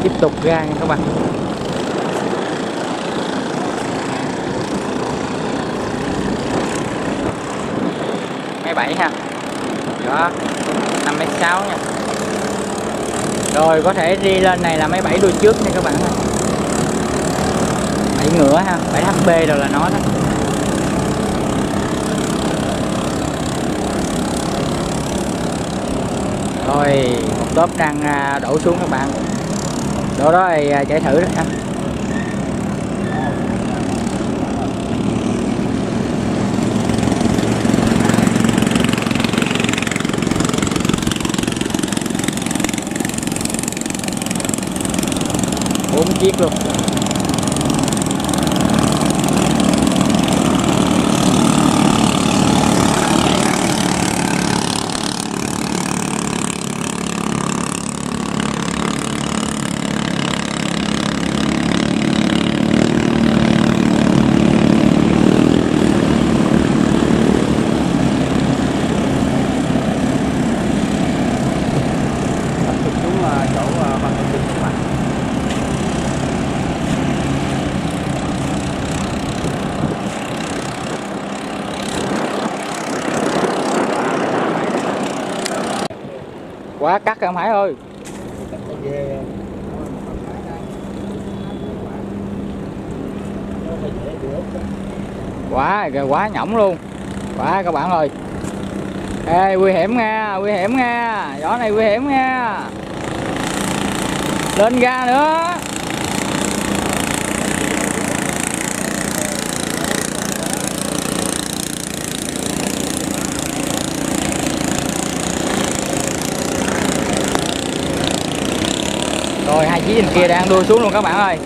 Tiếp tục ra nha các bạn. Máy 7 ha. Đó, 5m6 nha. Rồi có thể đi lên này là máy 7 đuôi trước nha các bạn ơi. 7 ngựa ha, 7HP rồi là nó đó. Rồi, một tốp đang đổ xuống các bạn. Đổ đó thì chạy thử đó ha. Bốn chiếc luôn. Quá cắt em Hải ơi. Quá nhõng luôn. Quá các bạn ơi. Ê, nguy hiểm nha, nguy hiểm nha. Gió này nguy hiểm nha. Lên ga nữa. Rồi hai chiếc trên kia đang đua xuống luôn các bạn ơi.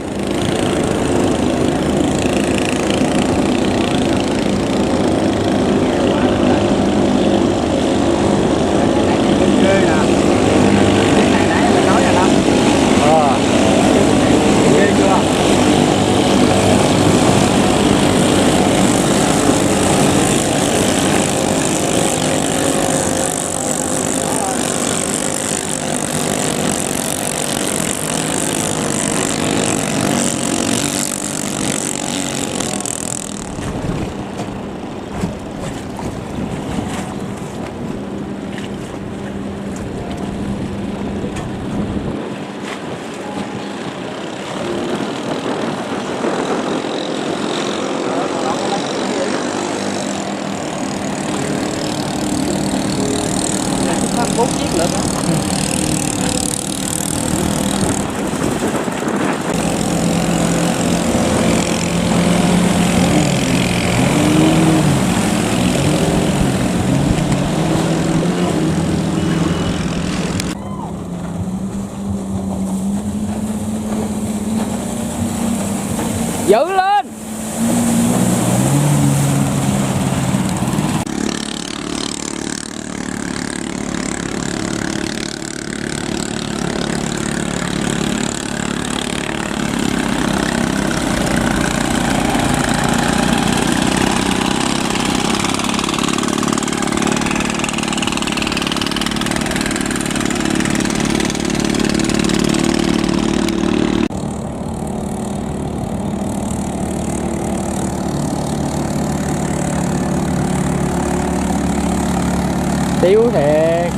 Bốn chiếc lận á. Giữ lên. Xíu thiệt.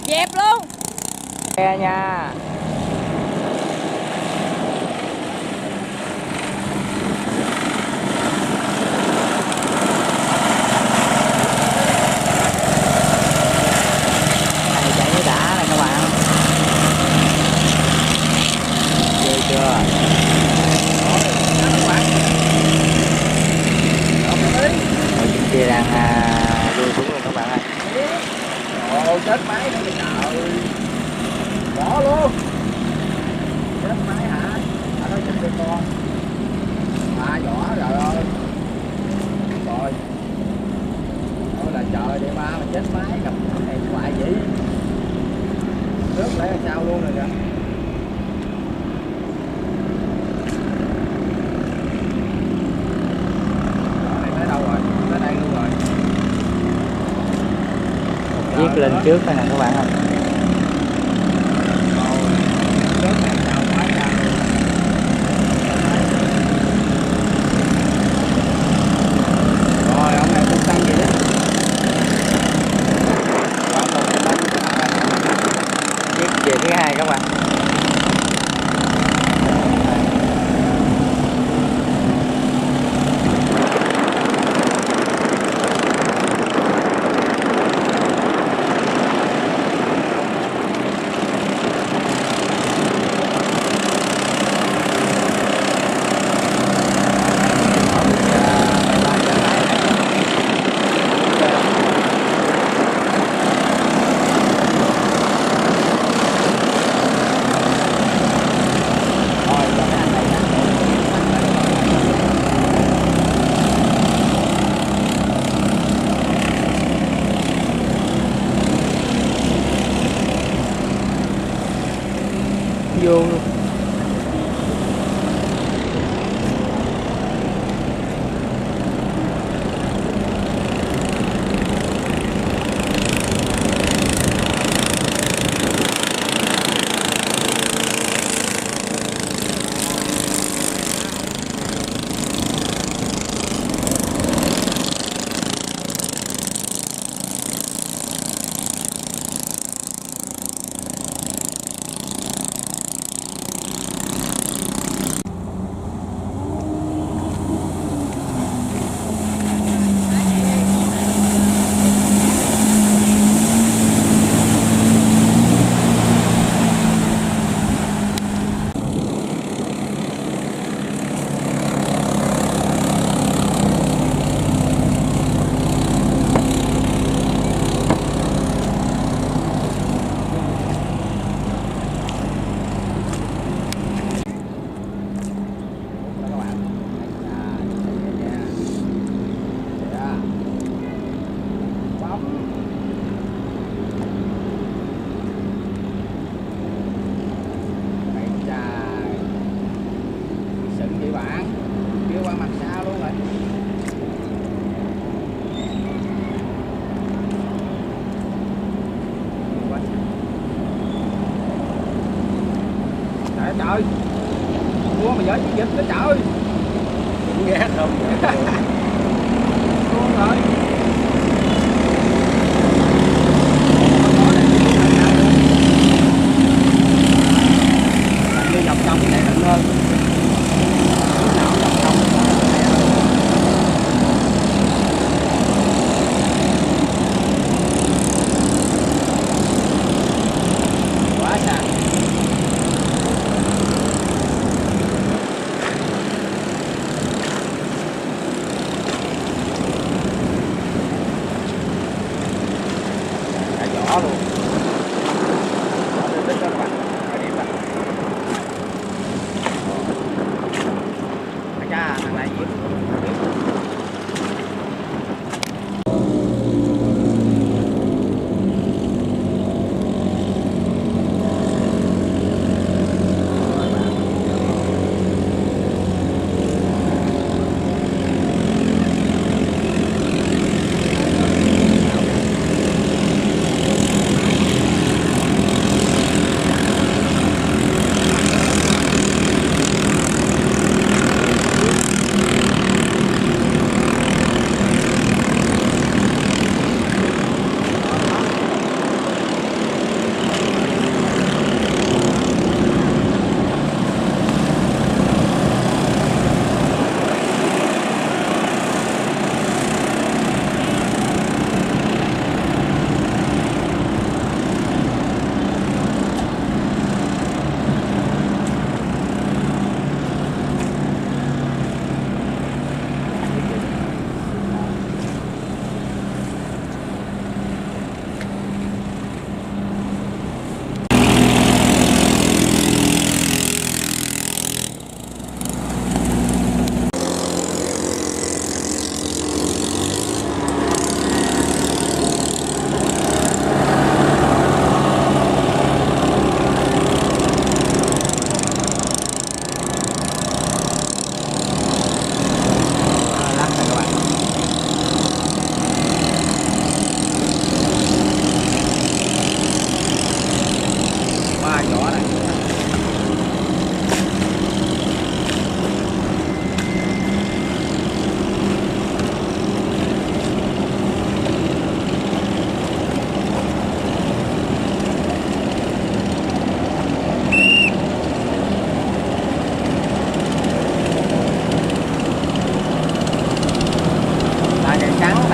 Dẹp luôn. Xe nha. Này chạy mới đã này các bạn. Ghê chưa? Ở trên kia đang đuôi xuống luôn các bạn ơi. vô chết máy nữa trời ơi. Bỏ luôn. Chết máy hả? Hả nó chụp cho con. À vỏ trời ơi. Rồi. Thôi là trời để ba mà chết máy gặp cái này hoài vậy. Rớt lấy làm sao luôn rồi kìa. Chiếc lên trước đây nè các bạn ơi. Rồi ông này cũng tăng gì đấy. Chiếc về thứ hai các bạn. Vô luôn. Trời mua mà giỡn chiến dịch nữa trời. Ghét không vậy? Luôn rồi. Đi vòng trong cái này đừng hơn. Lúc nào vòng trong quá xa. Đó luôn. Đó, các bạn. Ở điểm này. Cha thằng này gì?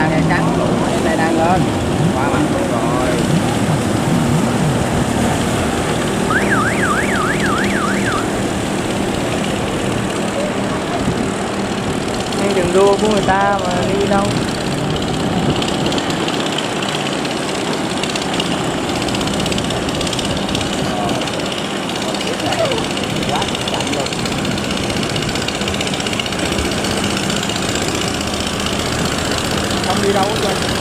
hay cắn cái tay đang lên qua mặt luôn rồi. Ngay đường đua của người ta mà đi đâu. Quá chậm luôn. Không đi đâu hết trơn.